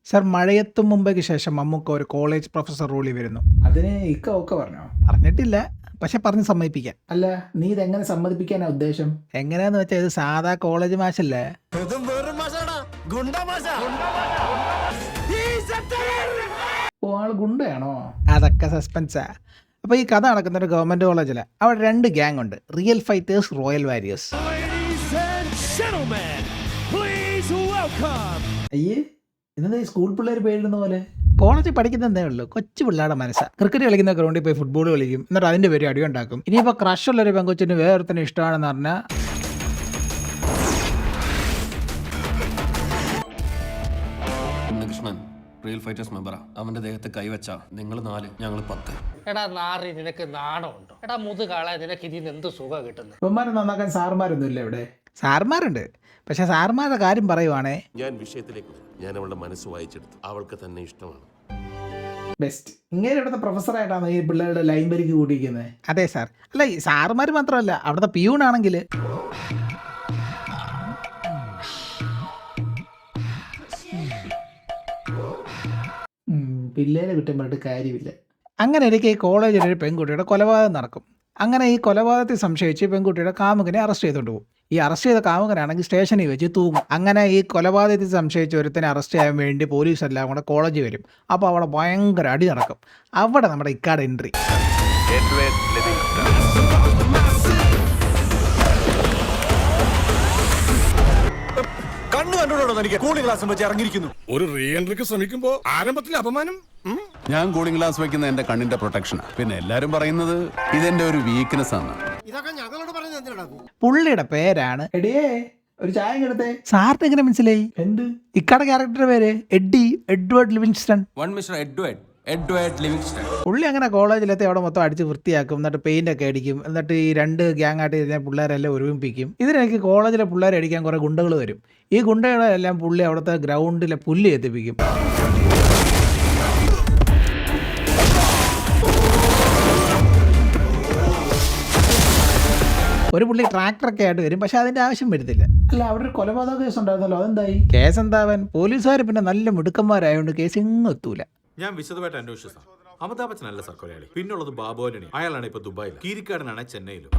Sir, Mazhayethum മുമ്പേക്ക് ശേഷം മമ്മൂക്ക ഒരു college professor റോളി വരുന്നു. അതിന് ഇക്ക ഒക്കെ പറഞ്ഞോ? പറഞ്ഞിട്ടില്ല, പക്ഷെ പറഞ്ഞ് സമ്മതിപ്പിക്കാം. അല്ല, നീ ഇതെങ്ങനെ സമ്മതിപ്പിക്കാനാ ഉദ്ദേശം? എങ്ങനെയാന്ന് വെച്ചാൽ ഇത് സാധാ കോളേജ് മാഷല്ലേ. ഓ, ആള് ഗുണ്ടയാണോ? അതൊക്കെ സസ്പെൻസാ. അപ്പോൾ ഈ കഥ നടക്കുന്ന ഒരു ഗവൺമെൻറ് കോളേജിലാണ്. അവിടെ 2 ഗ്യാങ് ഉണ്ട്, റിയൽ ഫൈറ്റേഴ്സ്, റോയൽ വാരിയേഴ്സ്. അയ്യേ, ഇന്നെന്താ ഈ സ്കൂൾ പിള്ളേർ പേരിടുന്ന പോലെ? കോളേജിൽ പഠിക്കുന്നതേ ഉള്ളൂ, കൊച്ചു പിള്ളേരുടെ മനസ്സാണ്. ക്രിക്കറ്റ് കളിക്കുന്ന ഗ്രൗണ്ടിൽ പോയി ഫുട്ബോൾ കളിക്കും, എന്നിട്ട് അതിൻ്റെ പേര് അടിയുണ്ടാക്കും. ഇനിയിപ്പോൾ ക്രഷുള്ളൊരു പെങ്കൊച്ചിന് വേറൊരുത്തന്നെ ഇഷ്ടമാണെന്ന് പറഞ്ഞാൽ കൃഷ്ണൻ റിയൽ ഫൈറ്റേഴ്സ് മെമ്പറാ. അവന്റെ ദേഹത്ത് കൈവച്ച നിങ്ങൾ 4, ഞങ്ങൾ 10. എടാ നാറി, നിനക്ക് നാണമുണ്ടോ? എടാ മുതുകാളെ, നിനക്ക് ഇതിന് എന്ത് സുഖം കിട്ടുന്നത്? ഇവന്മാരെ നന്നാക്കാൻ സാറുമാരൊന്നും ഇല്ല ഇവിടെ? സാർമാരുണ്ട്, പക്ഷെ സാർമാരുടെ കാര്യം പറയുവാണേ. ഞാൻ വിഷയത്തിലേക്ക് വരാം. ഞാൻ അവളുടെ മനസ്സ് വായിച്ചെടുത്തു. അവൾക്ക് തന്നെ ഇഷ്ടമാണ്. ബെസ്റ്റ്. ഇങ്ങനെ ഇവിടുത്തെ പ്രൊഫസറായിട്ടാണ് ഈ പിള്ളേരുടെ ലൈൻ പരിക്ക് കൂട്ടിയിരിക്കുന്നത്? അതെ സാർ. അല്ല, ഈ സാറുമാർ മാത്രമല്ല, അവിടുത്തെ പിയൂണാണെങ്കിൽ പിള്ളേരെ കുറ്റം പറഞ്ഞിട്ട് കാര്യമില്ല. അങ്ങനെ ഇരിക്കെ ഈ കോളേജിൽ ഒരു പെൺകുട്ടിയുടെ കൊലപാതകം നടക്കും. അങ്ങനെ ഈ കൊലപാതകത്തെ സംശയിച്ച് പെൺകുട്ടിയുടെ കാമുകനെ അറസ്റ്റ് ചെയ്തുകൊണ്ട് പോകും. ഈ അറസ്റ്റ് ചെയ്ത കാമുകനാണെങ്കിൽ സ്റ്റേഷനിൽ വെച്ച് തൂങ്ങും. അങ്ങനെ ഈ കൊലപാതകത്തെ സംശയിച്ച് ഒരുത്തനെ അറസ്റ്റ് ചെയ്യാൻ വേണ്ടി പോലീസ് എല്ലാം കൂടെ കോളേജിൽ വരും. അപ്പോൾ അവിടെ ഭയങ്കര അടി നടക്കും. അവിടെ നമ്മുടെ ഇക്കാട് എൻട്രി. ഒരു റീ എൻട്രിക്ക് ശ്രമിക്കുമ്പോ ആരംഭത്തിൽ അപമാനം. ഞാൻ കൂളിംഗ് ഗ്ലാസ് വെക്കുന്ന എന്റെ കണ്ണിന്റെ പ്രൊട്ടക്ഷനാണ്. പിന്നെ എല്ലാരും പറയുന്നത് ഇതെന്റെ ഒരു വീക്ക്നെസ് ആണ്. പുള്ളിയുടെ പേരാണ് എടിയേ, ഒരു ചായ എടുത്തേ. സാറിന് എങ്ങനെ മനസ്സിലായി? എന്ത്? ഇക്കാടെ ക്യാരക്ടറുടെ പേര് Edward Livingstone. Mister Edward Livingstone. പുള്ളി അങ്ങനെ കോളേജിലെത്തി അവിടെ മൊത്തം അടിച്ച് വൃത്തിയാക്കും, എന്നിട്ട് പെയിന്റ് ഒക്കെ അടിക്കും, എന്നിട്ട് ഈ 2 ഗ്യാങ് ആയിട്ട് ഇരുന്ന പിള്ളേരെല്ലാം ഒരുമിപ്പിക്കും. ഇതിനിടയ്ക്ക് കോളേജിലെ പിള്ളേരെ അടിക്കാൻ കുറേ ഗുണ്ടകൾ വരും. ഈ ഗുണ്ടകളെല്ലാം പുള്ളി അവിടുത്തെ ഗ്രൗണ്ടിലെ പുല്ല് എത്തിപ്പിക്കും. ഒരു പുള്ളി ട്രാക്ടറൊക്കെ ആയിട്ട് വരും, പക്ഷെ അതിന്റെ ആവശ്യം വരുന്നില്ല. അല്ല, അവിടെ ഒരു കൊലപാതക കേസ് ഉണ്ടായിരുന്നല്ലോ, അതെന്തായി? കേസ് എന്താവാൻ, പോലീസുകാർ പിന്നെ നല്ല മിടുക്കന്മാരായതുകൊണ്ട് കേസ് ഇങ്ങ് എത്തൂല. ഞാൻ വിശദമായിട്ട് അന്വേഷിച്ചു. അമിതാഭ് ബച്ചനല്ല സർ കൊലയാളി. പിന്നുള്ളത് ബാബു ആന്റണി. അയാളാണ് ഇപ്പൊ ദുബായിൽ, കീരിക്കാടനാണ് ചെന്നൈയിലും.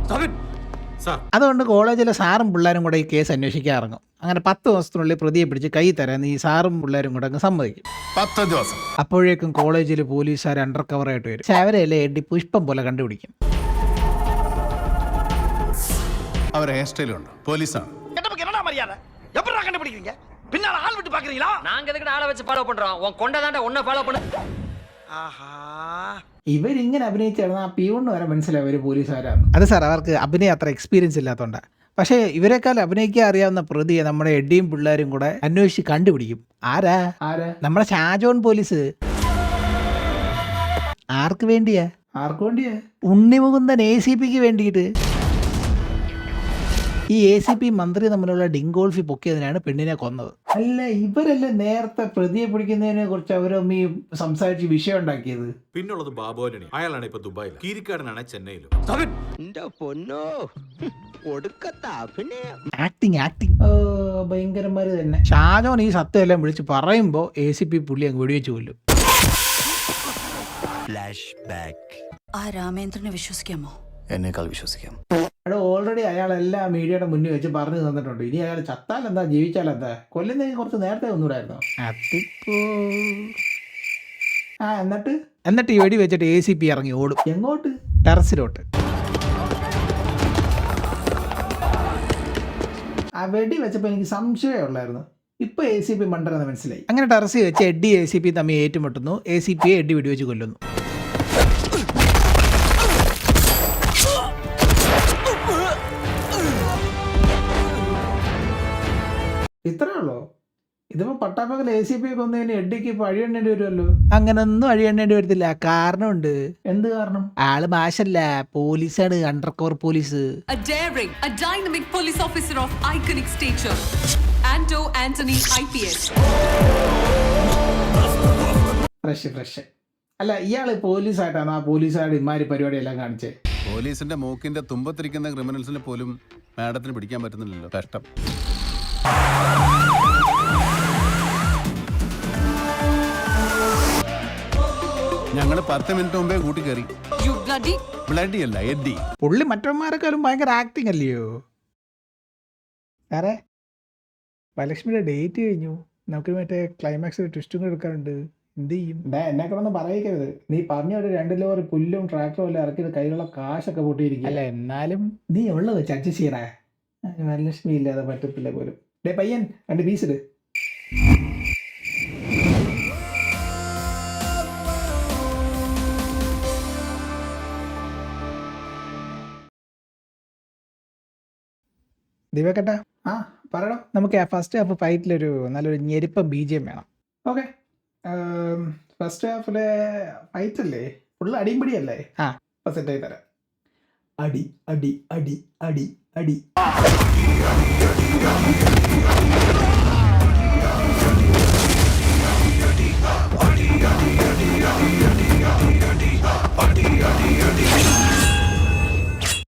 സാർ, അതുകൊണ്ട് കോളേജിലെ സാറും പിള്ളേരും കൂടെ ഈ കേസ് അന്വേഷിക്കാൻ ഇറങ്ങും. അങ്ങനെ 10 ദിവസത്തിനുള്ളിൽ പ്രതിയെ പിടിച്ച് കൈ തരാൻ ഈ സാറും പിള്ളേരും കൂടെ അങ്ങ് സമ്മതിക്കും. 10 ദിവസം. അപ്പോഴേക്കും കോളേജിൽ പോലീസുകാർ അണ്ടർ കവറായിട്ട് വരും. പക്ഷെ അവരെയല്ലേ എഡി പുഷ്പം പോലെ കണ്ടുപിടിക്കും. അവർ ഹെയർ സ്റ്റൈലുണ്ട്, പോലീസാണ്. நாங்க எதுக்கு ஆளை வச்சு ஃபாலோ பண்றோம்? உன் கொண்டதாண்ட உன்னை ஃபாலோ பண்ணு. ഇവരിങ്ങനെ അഭിനയിച്ചാണ് ആ പിയൂണ് വരെ മനസ്സിലാവും ഒരു പോലീസുകാരാണ്. അത് സാർ, അവർക്ക് അഭിനയം അത്ര എക്സ്പീരിയൻസ് ഇല്ലാത്തതുകൊണ്ടാണ്. പക്ഷേ ഇവരെക്കാൾ അഭിനയിക്കാൻ അറിയാവുന്ന പ്രതിയെ നമ്മുടെ എഡിയും പിള്ളേരും കൂടെ അന്വേഷിച്ച് കണ്ടുപിടിക്കും. ആരാ? നമ്മുടെ ഷാജോൺ പോലീസ്. ആർക്ക് വേണ്ടിയാ? ആർക്ക് വേണ്ടിയാ? ഉണ്ണിമുകുന്ദൻ ACPക്ക് വേണ്ടിയിട്ട്. ഈ ACP മന്ത്രി തമ്മിലുള്ള ഡിങ്കോൾഫി പൊക്കിയതിനാണ് പെണ്ണിനെ കൊന്നത്. അല്ല, ഇവരല്ലേ നേരത്തെ പ്രതിയെ പിടിക്കുന്നതിനെ കുറിച്ച് അവരൊമ്മീ സംസാരിച്ച് വിഷയം ഉണ്ടാക്കിയത്? പിന്നുള്ളത് ബാബു ആന്റണി. അയാളാണ് ഇപ്പൊ ദുബായിൽ, കീരിക്കാടനാണ് ചെന്നൈയിലും. ആക്ടിങ് ഭയങ്കരന്മാര് തന്നെ. ഷാജോൻ ഈ സത്യം എല്ലാം വിളിച്ച് പറയുമ്പോൾ ACP പുള്ളി അങ്ങ് വെടിവെച്ച് കൊല്ലും. ആ രാമേന്ദ്രനെ വിശ്വസിക്കാമോ? എന്നേക്കാൾ വിശ്വസിക്കാം. അവിടെ ഓൾറെഡി അയാളെല്ലാം മീഡിയയുടെ മുന്നിൽ വെച്ച് പറഞ്ഞു തന്നിട്ടുണ്ട്. ഇനി അയാൾ ചത്താൽ എന്താ, ജീവിച്ചാൽ എന്താ? കൊല്ലുന്നെങ്കിൽ കുറച്ച് നേരത്തെ ഒന്നുകൂടായിരുന്നോ? അതിപ്പോ എന്നിട്ട് ഈ വെടി വെച്ചിട്ട് ACP ഇറങ്ങി ഓടും. എങ്ങോട്ട്? ടെറസിലോട്ട്. ആ വെടി വെച്ചപ്പോൾ എനിക്ക് സംശയമേ ഉള്ളായിരുന്നു. ഇപ്പൊ ACP മണ്ടരെന്ന് മനസ്സിലായി. അങ്ങനെ ടെറസിൽ വെച്ച് എഡി ACP തമ്മിൽ ഏറ്റുമുട്ടുന്നു. ACPയെ എഡി വെടിവെച്ച് കൊല്ലുന്നു. ഇത്രേ ഉള്ളോ? ഇതിപ്പോ പട്ടാപ്പകൽ ACP കൊന്നതിന് എഡിക്ക് ഇപ്പൊ അഴിയണ്ണേണ്ടി വരുമല്ലോ. അങ്ങനൊന്നും അഴിയണ്ണേണ്ടി വരത്തില്ല. കാരണമുണ്ട്. എന്ത് കാരണം? ആള് മാഷല്ല, പോലീസാണ്, under cover police. A daring, a dynamic police officer of iconic stature, Anto Anthony IPS. Fresh. അല്ല, ഇയാള് പോലീസായിട്ടാണ് ആ പോലീസുകാരുടെ ഇമാരി പരിപാടിയെല്ലാം കാണിച്ചേ? പോലീസിന്റെ മൂക്കിന്റെ തുമ്പത്തിരിക്കുന്ന ക്രിമിനൽസിനെ പോലും മാഡത്തിന് പിടിക്കാൻ പറ്റുന്നില്ലല്ലോ. കഷ്ടം. ഞങ്ങൾ 10 മിനിറ്റ് മുമ്പേ കൂട്ടി കയറി. You bloody... ബ്ലഡി അല്ല, എഡ്ഡി. പുള്ളി മറ്റന്മാരെക്കാളും ഭയങ്കര ആക്ടിങ് അല്ലയോ സാറേ? വരലക്ഷ്മിയുടെ ഡേറ്റ് കഴിഞ്ഞു. നമുക്ക് മറ്റേ ക്ലൈമാക്സ് ട്വിസ്റ്റും കൂടെ എടുക്കാറുണ്ട്. എന്ത് ചെയ്യും? എന്നെ കൂടെ പറയിക്കരുത്. നീ പറഞ്ഞൊരു 2 ലോറി പുല്ലും ട്രാക്ടറും എല്ലാം ഇറക്കിയത് കയ്യിലുള്ള കാശൊക്കെ പൊട്ടിയിരിക്കും. അല്ല എന്നാലും നീ ഉള്ളത് വെച്ച് അഡ്ജസ്റ്റ് ചെയ്യണേ. വരലക്ഷ്മി ഇല്ലാതെ പറ്റത്തില്ല പോലും. പയ്യൻ 2 പീസ് ഇട്. ദിവ്യക്കട്ടാ, ആ പറയണം. നമുക്ക് ആ ഫസ്റ്റ് ഹാഫ് ഫൈറ്റിലൊരു നല്ലൊരു ഞെരുപ്പം BGM വേണം. ഓക്കെ, ഫസ്റ്റ് ഹാഫിലെ ഫൈറ്റ് അല്ലേ, ഫുള്ള് അടിയും പിടിയല്ലേ? ആ. അപ്പോൾ സെറ്റ് ആയി തരാം. അടി അടി അടി അടി അടി.